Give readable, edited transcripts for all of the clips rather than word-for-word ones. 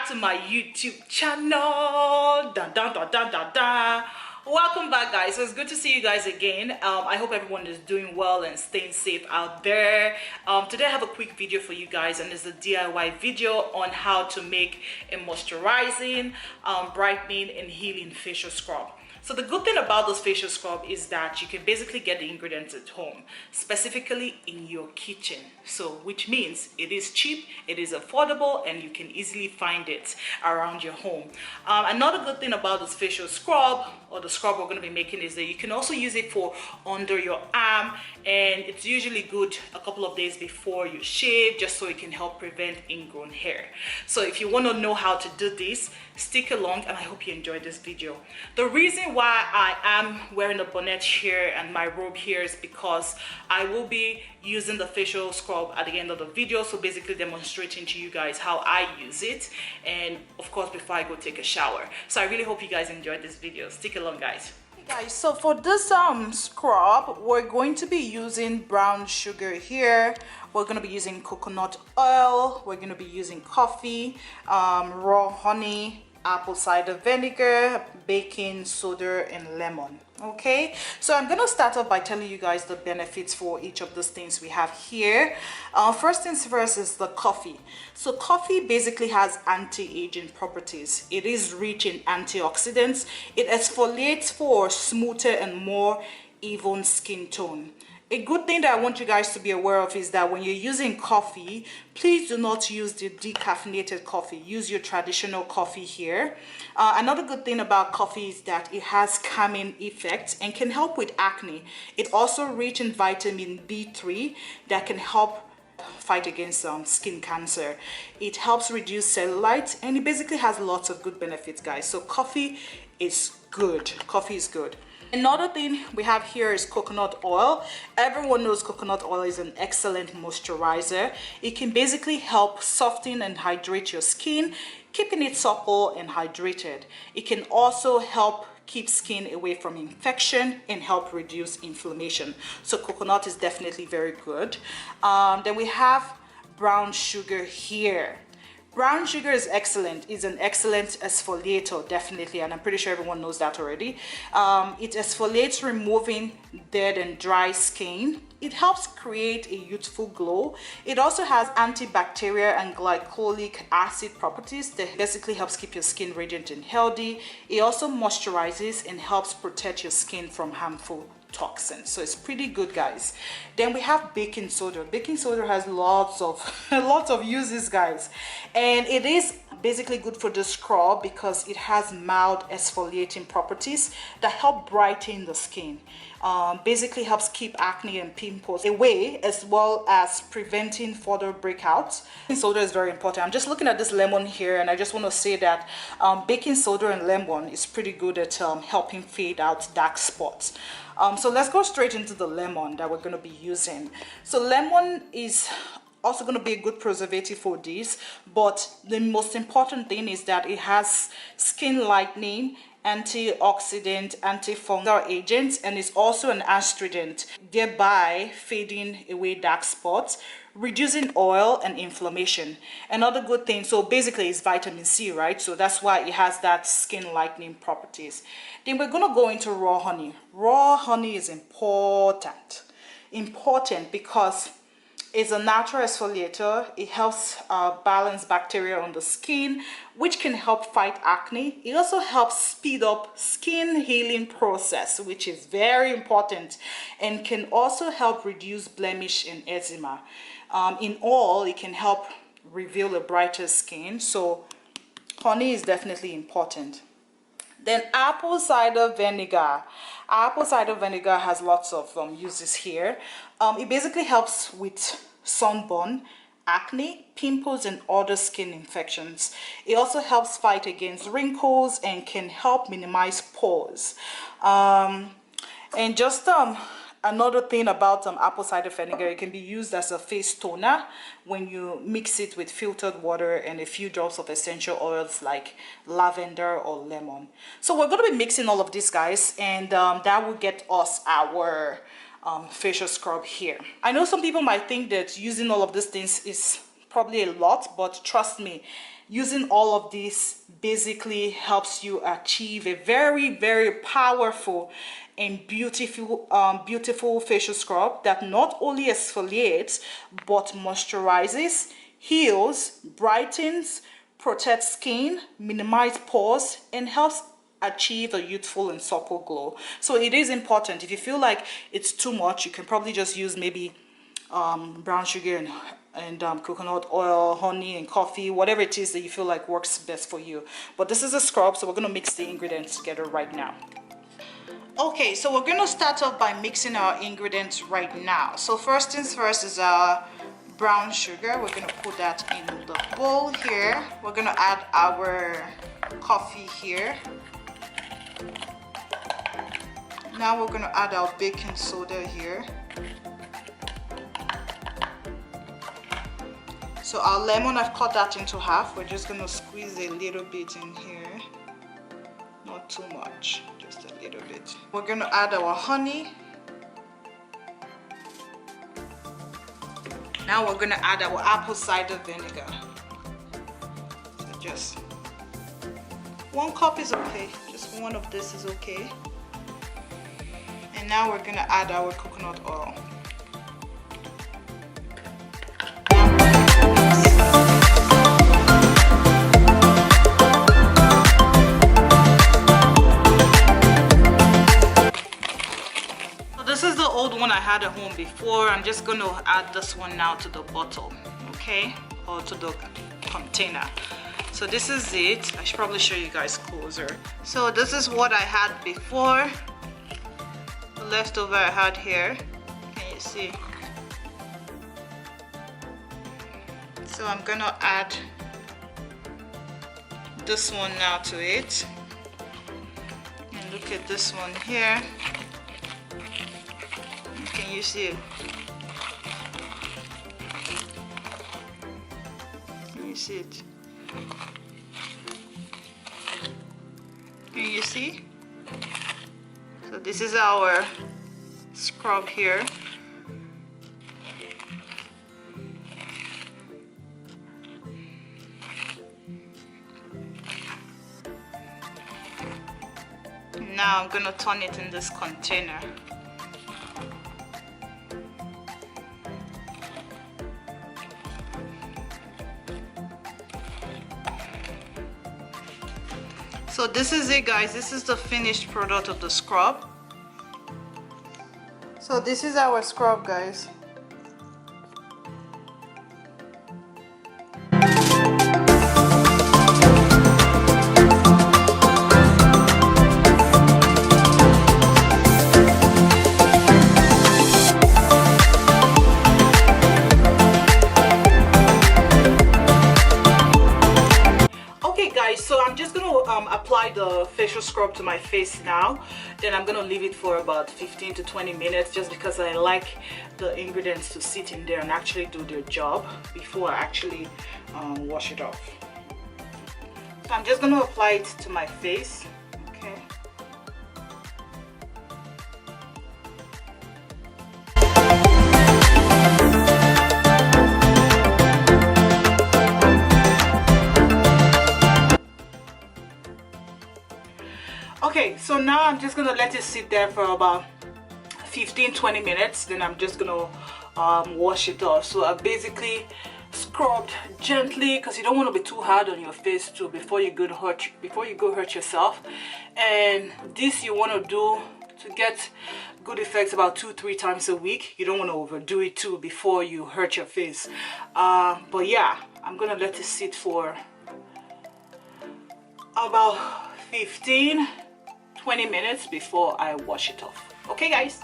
to my YouTube channel. Dun, dun, dun, dun, dun, dun. Welcome back, guys. So it's good to see you guys again. I hope everyone is doing well and staying safe out there. Today I have a quick video for you guys, and it's a DIY video on how to make a moisturizing, brightening and healing facial scrub. So the good thing about this facial scrub is that you can basically get the ingredients at home, specifically in your kitchen. So which means it is cheap, it is affordable, and you can easily find it around your home. Another good thing about this facial scrub, or the scrub we're going to be making, is that you can also use it for under your arm, and it's usually good a couple of days before you shave, just so it can help prevent ingrown hair. So if you want to know how to do this, stick along, and I hope you enjoyed this video. The reason why I am wearing a bonnet here and my robe here is because I will be using the facial scrub at the end of the video, so basically demonstrating to you guys how I use it, and of course before I go take a shower. So I really hope you guys enjoyed this video. Stick along, guys. Guys, so for this scrub, we're going to be using brown sugar here. We're going to be using coconut oil, we're going to be using coffee, raw honey, apple cider vinegar, baking soda and lemon. Okay, so I'm gonna start off by telling you guys the benefits for each of those things we have here. First things first is the coffee. So coffee basically has anti-aging properties. It is rich in antioxidants. It exfoliates for smoother and more even skin tone. A good thing that I want you guys to be aware of is that when you're using coffee, please do not use the decaffeinated coffee. Use your traditional coffee here. Another good thing about coffee is that it has calming effects and can help with acne. It also rich in vitamin B3 that can help fight against skin cancer. It helps reduce cellulite, and it basically has lots of good benefits, guys. So coffee is good. Coffee is good. Another thing we have here is coconut oil. Everyone knows coconut oil is an excellent moisturizer. It can basically help soften and hydrate your skin, keeping it supple and hydrated. It can also help keep skin away from infection and help reduce inflammation. So coconut is definitely very good. Then we have brown sugar here. Brown sugar is excellent. It's an excellent exfoliator, definitely, and I'm pretty sure everyone knows that already. It exfoliates, removing dead and dry skin. It helps create a youthful glow. It also has antibacterial and glycolic acid properties that basically helps keep your skin radiant and healthy. It also moisturizes and helps protect your skin from harmful toxins. So it's pretty good, guys. Then we have baking soda. Baking soda has lots of uses, guys, and it is basically good for the scrub because it has mild exfoliating properties that help brighten the skin. Basically helps keep acne and pimples away, as well as preventing further breakouts. Baking soda is very important. I'm just looking at this lemon here, and I just want to say that baking soda and lemon is pretty good at helping fade out dark spots. So let's go straight into the lemon that we're going to be using. So lemon is also going to be a good preservative for this, but the most important thing is that it has skin lightening, antioxidant, antifungal agents, and is also an astringent, thereby fading away dark spots, reducing oil and inflammation. Another good thing, so basically it's vitamin C, right? So that's why it has that skin lightening properties. Then we're going to go into raw honey. Raw honey is important because it's a natural exfoliator. It helps balance bacteria on the skin, which can help fight acne. It also helps speed up skin healing process, which is very important, and can also help reduce blemish and eczema. In all, it can help reveal a brighter skin. So honey is definitely important. Then apple cider vinegar. Apple cider vinegar has lots of uses here. It basically helps with sunburn, acne, pimples, and other skin infections. It also helps fight against wrinkles and can help minimize pores. And just another thing about apple cider vinegar, it can be used as a face toner when you mix it with filtered water and a few drops of essential oils like lavender or lemon. So we're going to be mixing all of this, guys, and that will get us our facial scrub here. I know some people might think that using all of these things is probably a lot, but trust me, using all of this basically helps you achieve a very, very powerful and beautiful facial scrub that not only exfoliates but moisturizes, heals, brightens, protects skin, minimize pores, and helps achieve a youthful and supple glow. So it is important. If you feel like it's too much, you can probably just use maybe brown sugar and coconut oil, honey and coffee, whatever it is that you feel like works best for you. But this is a scrub, so we're going to mix the ingredients together right now. Okay, so we're going to start off by mixing our ingredients right now. So first things first is our brown sugar. We're going to put that in the bowl here. We're going to add our coffee here. Now we're going to add our baking soda here. So our lemon, I've cut that into half. We're just going to squeeze a little bit in here. Not too much, just a little bit. We're going to add our honey. Now we're going to add our apple cider vinegar. So just 1 cup is okay. Just one of this is okay. And now we're going to add our coconut oil. One I had at home before. I'm just going to add this one now to the bottle, okay, or to the container. So this is it. I should probably show you guys closer. So this is what I had before, the leftover I had here. Can you see? So I'm gonna add this one now to it, and look at this one here. Can you see it? Can you see it? Can you see? So this is our scrub here. Now I'm gonna turn it in this container. So this is it, guys. This is the finished product of the scrub. So this is our scrub, guys. So I'm just going to apply the facial scrub to my face now. Then I'm going to leave it for about 15 to 20 minutes just because I like the ingredients to sit in there and actually do their job before I actually wash it off. So I'm just going to apply it to my face. Okay. Okay, so now I'm just gonna let it sit there for about 15-20 minutes. Then I'm just gonna wash it off. So I basically scrubbed gently because you don't want to be too hard on your face too before you go hurt yourself. And this you want to do to get good effects about 2-3 times a week. You don't want to overdo it too before you hurt your face. But yeah, I'm gonna let it sit for about 15-20 minutes before I wash it off. Okay guys?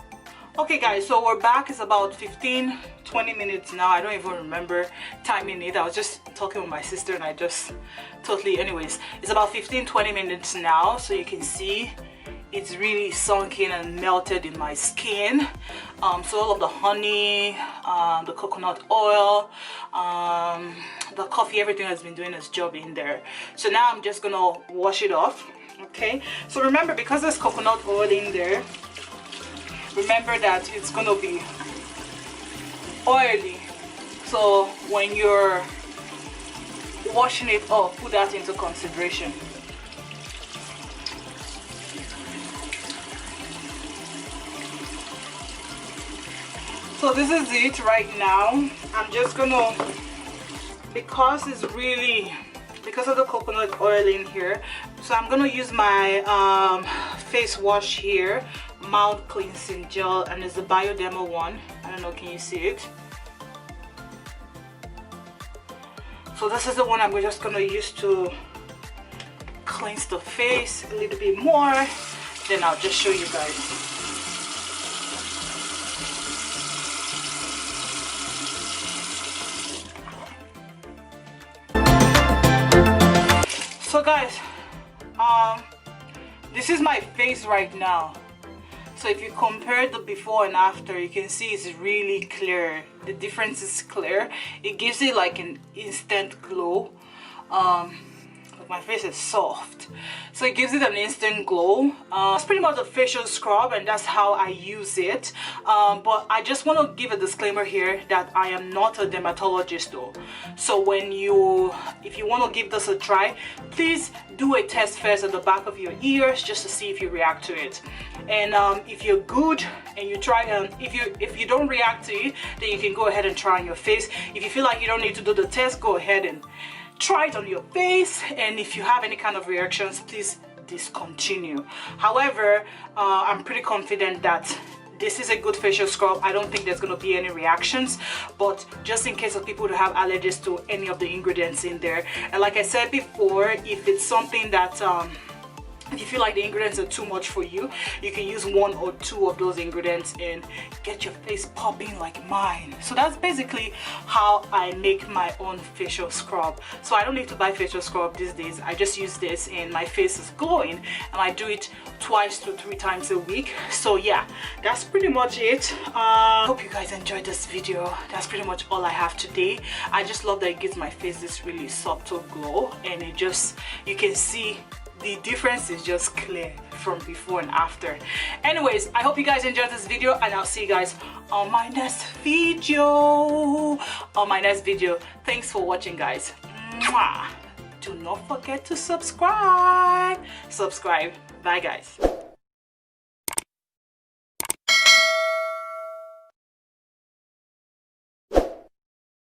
Okay guys, so we're back. It's about 15-20 minutes now. I don't even remember timing it. I was just talking with my sister and I just totally, anyways, it's about 15-20 minutes now. So you can see it's really sunk in and melted in my skin. So all of the honey, the coconut oil, the coffee, everything has been doing its job in there. So now I'm just gonna wash it off. Okay, so remember, because there's coconut oil in there, remember that it's gonna be oily. So So when you're washing it off, put that into consideration. So this is it right now. I'm just gonna, because of the coconut oil in here, so I'm gonna use my face wash here, mild cleansing gel, and it's the Bioderma one. I don't know, can you see it? So this is the one I'm just gonna use to cleanse the face a little bit more. Then I'll just show you guys. So guys, this is my face right now. So if you compare the before and after, you can see it's really clear. The difference is clear. It gives it like an instant glow. My face is soft, so it gives it an instant glow. It's pretty much a facial scrub, and that's how I use it. But I just want to give a disclaimer here that I am not a dermatologist though. So if you want to give this a try, please do a test first at the back of your ears just to see if you react to it. And if you're good and you try, if you don't react to it, then you can go ahead and try on your face. If you feel like you don't need to do the test, go ahead and try it on your face, and if you have any kind of reactions, please discontinue. However, I'm pretty confident that this is a good facial scrub. I don't think there's going to be any reactions, but just in case of people who have allergies to any of the ingredients in there. And like I said before, if it's something that if you feel like the ingredients are too much for you, you can use 1 or 2 of those ingredients and get your face popping like mine. So that's basically how I make my own facial scrub. So I don't need to buy facial scrub these days. I just use this and my face is glowing, and I do it 2 to 3 times a week. So yeah, that's pretty much it. Hope you guys enjoyed this video. That's pretty much all I have today. I just love that it gives my face this really subtle glow, and it just, you can see the difference is just clear from before and after. Anyways, I hope you guys enjoyed this video, and I'll see you guys on my next video. Thanks for watching, guys. Mwah. Do not forget to subscribe. Bye guys.